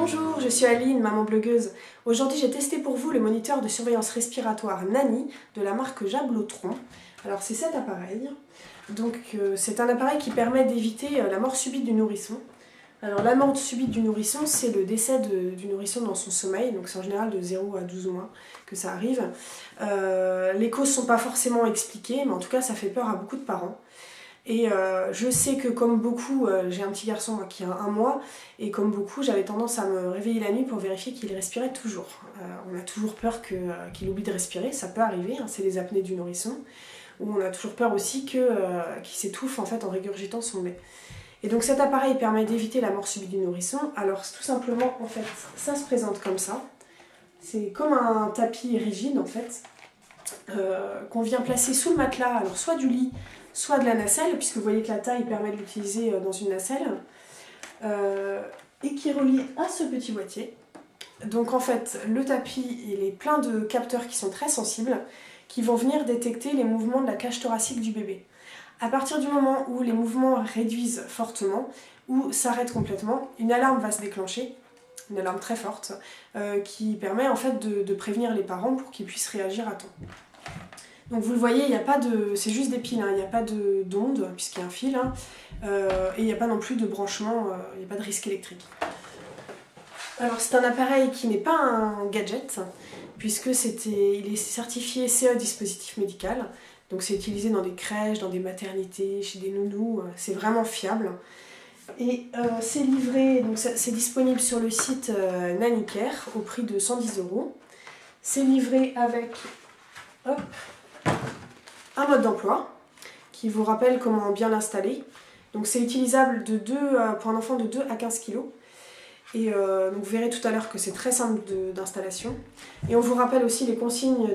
Bonjour, je suis Aline, maman blogueuse. Aujourd'hui j'ai testé pour vous le moniteur de surveillance respiratoire Nani de la marque Jablotron. Alors c'est cet appareil. C'est un appareil qui permet d'éviter la mort subite du nourrisson. Alors la mort subite du nourrisson, c'est le décès du nourrisson dans son sommeil, donc c'est en général de 0 à 12 mois que ça arrive. Les causes ne sont pas forcément expliquées, mais en tout cas ça fait peur à beaucoup de parents. Et je sais que comme beaucoup, j'ai un petit garçon moi, qui a 1 mois, et comme beaucoup, j'avais tendance à me réveiller la nuit pour vérifier qu'il respirait toujours. On a toujours peur qu'il oublie de respirer, ça peut arriver, hein, c'est les apnées du nourrisson, ou on a toujours peur aussi qu'il s'étouffe en fait en régurgitant son lait. Et donc cet appareil permet d'éviter la mort subite du nourrisson. Alors tout simplement, en fait, ça se présente comme ça. C'est comme un tapis rigide en fait, qu'on vient placer sous le matelas, alors soit du lit, soit de la nacelle, puisque vous voyez que la taille permet de l'utiliser dans une nacelle, et qui est relié à ce petit boîtier. Donc en fait, le tapis, il est plein de capteurs qui sont très sensibles, qui vont venir détecter les mouvements de la cage thoracique du bébé. À partir du moment où les mouvements réduisent fortement, ou s'arrêtent complètement, une alarme va se déclencher, une alarme très forte, qui permet en fait de prévenir les parents pour qu'ils puissent réagir à temps. Donc vous le voyez, c'est juste des piles, hein, il n'y a pas d'onde puisqu'il y a un fil, hein, et il n'y a pas non plus de branchement, il n'y a pas de risque électrique. Alors c'est un appareil qui n'est pas un gadget, puisque il est certifié CE dispositif médical, donc c'est utilisé dans des crèches, dans des maternités, chez des nounous, c'est vraiment fiable. Et c'est livré, donc c'est disponible sur le site Nanicare au prix de 110 €. C'est livré avec un mode d'emploi qui vous rappelle comment bien l'installer. Donc c'est utilisable pour un enfant de 2 à 15 kg. Et donc vous verrez tout à l'heure que c'est très simple d'installation. Et on vous rappelle aussi les consignes,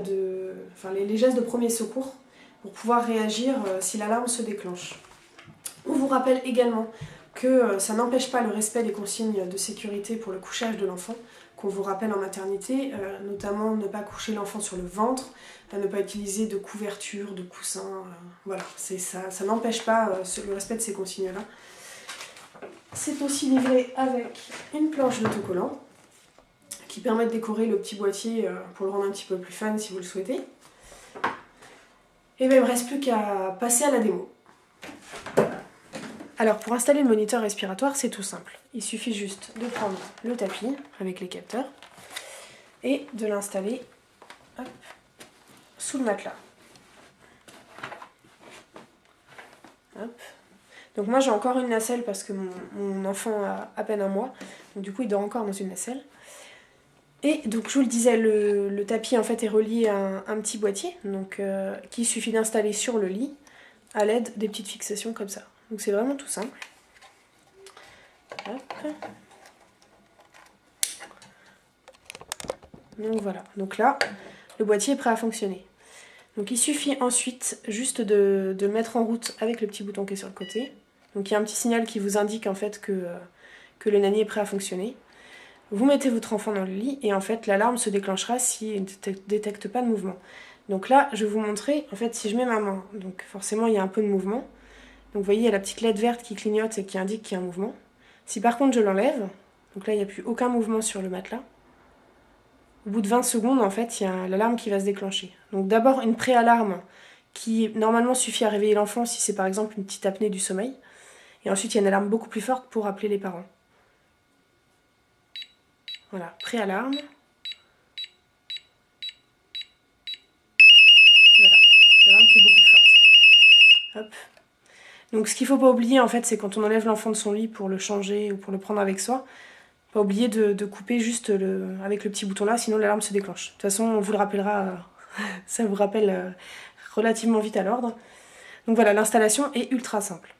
les gestes de premier secours pour pouvoir réagir si l'alarme se déclenche. On vous rappelle également que ça n'empêche pas le respect des consignes de sécurité pour le couchage de l'enfant, qu'on vous rappelle en maternité, notamment ne pas coucher l'enfant sur le ventre, ne pas utiliser de couverture, de coussin, voilà, ça n'empêche pas le respect de ces consignes-là. C'est aussi livré avec une planche d'autocollant qui permet de décorer le petit boîtier pour le rendre un petit peu plus fun si vous le souhaitez. Et bien il ne me reste plus qu'à passer à la démo. Alors pour installer le moniteur respiratoire, c'est tout simple. Il suffit juste de prendre le tapis avec les capteurs et de l'installer sous le matelas. Hop. Donc moi j'ai encore une nacelle parce que mon enfant a à peine 1 mois, donc du coup il dort encore dans une nacelle. Et donc je vous le disais, le tapis en fait est relié à un petit boîtier, donc qu'il suffit d'installer sur le lit à l'aide des petites fixations comme ça. Donc c'est vraiment tout simple. Hop. Donc voilà, donc là le boîtier est prêt à fonctionner. Donc il suffit ensuite juste de le mettre en route avec le petit bouton qui est sur le côté. Donc il y a un petit signal qui vous indique en fait que le Nani est prêt à fonctionner. Vous mettez votre enfant dans le lit et en fait l'alarme se déclenchera s'il ne détecte pas de mouvement. Donc là je vais vous montrer, en fait si je mets ma main, donc forcément il y a un peu de mouvement. Donc vous voyez il y a la petite LED verte qui clignote et qui indique qu'il y a un mouvement. Si par contre je l'enlève, donc là il n'y a plus aucun mouvement sur le matelas, au bout de 20 secondes, en fait, il y a l'alarme qui va se déclencher. Donc d'abord une pré-alarme qui normalement suffit à réveiller l'enfant si c'est par exemple une petite apnée du sommeil. Et ensuite, il y a une alarme beaucoup plus forte pour appeler les parents. Voilà, pré-alarme. Voilà, l'alarme qui est beaucoup plus forte. Hop. Donc ce qu'il ne faut pas oublier, en fait, c'est quand on enlève l'enfant de son lit pour le changer ou pour le prendre avec soi, pas oublier de couper juste avec le petit bouton là, sinon l'alarme se déclenche. De toute façon, on vous le rappellera, ça vous rappelle relativement vite à l'ordre. Donc voilà, l'installation est ultra simple.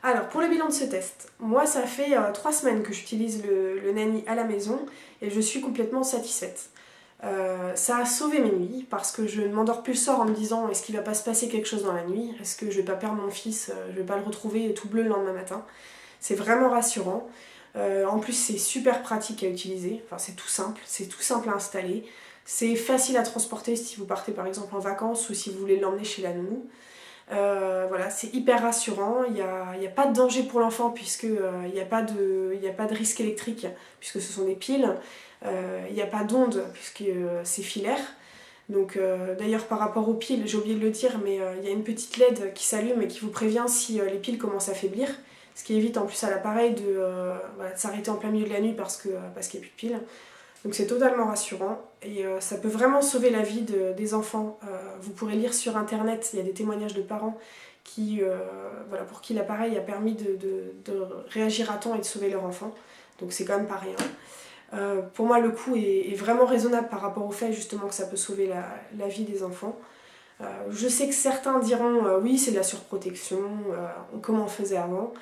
Alors pour le bilan de ce test, moi ça fait 3 semaines que j'utilise le Nani à la maison et je suis complètement satisfaite. Ça a sauvé mes nuits parce que je ne m'endors plus le soir en me disant est-ce qu'il va pas se passer quelque chose dans la nuit, est-ce que je vais pas perdre mon fils, je vais pas le retrouver tout bleu le lendemain matin. C'est vraiment rassurant. En plus c'est super pratique à utiliser, enfin c'est tout simple à installer. C'est facile à transporter si vous partez par exemple en vacances ou si vous voulez l'emmener chez la nounou. Voilà, c'est hyper rassurant, il n'y a pas de danger pour l'enfant puisque il n'y a pas de risque électrique puisque ce sont des piles, il n'y a pas d'onde puisque c'est filaire. Donc d'ailleurs par rapport aux piles, j'ai oublié de le dire, mais il y a une petite LED qui s'allume et qui vous prévient si les piles commencent à faiblir, ce qui évite en plus à l'appareil voilà, de s'arrêter en plein milieu de la nuit parce qu'il n'y a plus de piles. Donc c'est totalement rassurant et ça peut vraiment sauver la vie des enfants. Vous pourrez lire sur internet, il y a des témoignages de parents voilà, pour qui l'appareil a permis de réagir à temps et de sauver leur enfant. Donc c'est quand même pas rien. Pour moi le coût est vraiment raisonnable par rapport au fait justement que ça peut sauver la vie des enfants. Je sais que certains diront oui c'est de la surprotection, comment on faisait avant.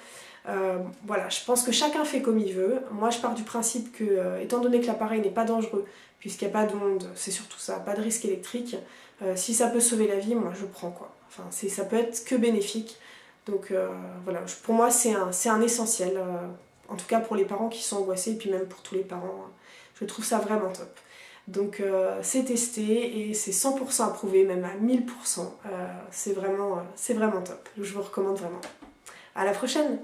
Voilà, je pense que chacun fait comme il veut. Moi je pars du principe que, étant donné que l'appareil n'est pas dangereux, puisqu'il n'y a pas d'onde, c'est surtout ça, pas de risque électrique, si ça peut sauver la vie, moi je prends quoi. Enfin, ça peut être que bénéfique. Donc voilà, pour moi c'est un essentiel, en tout cas pour les parents qui sont angoissés, et puis même pour tous les parents, je trouve ça vraiment top. Donc c'est testé et c'est 100% approuvé, même à 1000%. C'est vraiment top, je vous recommande vraiment. À la prochaine!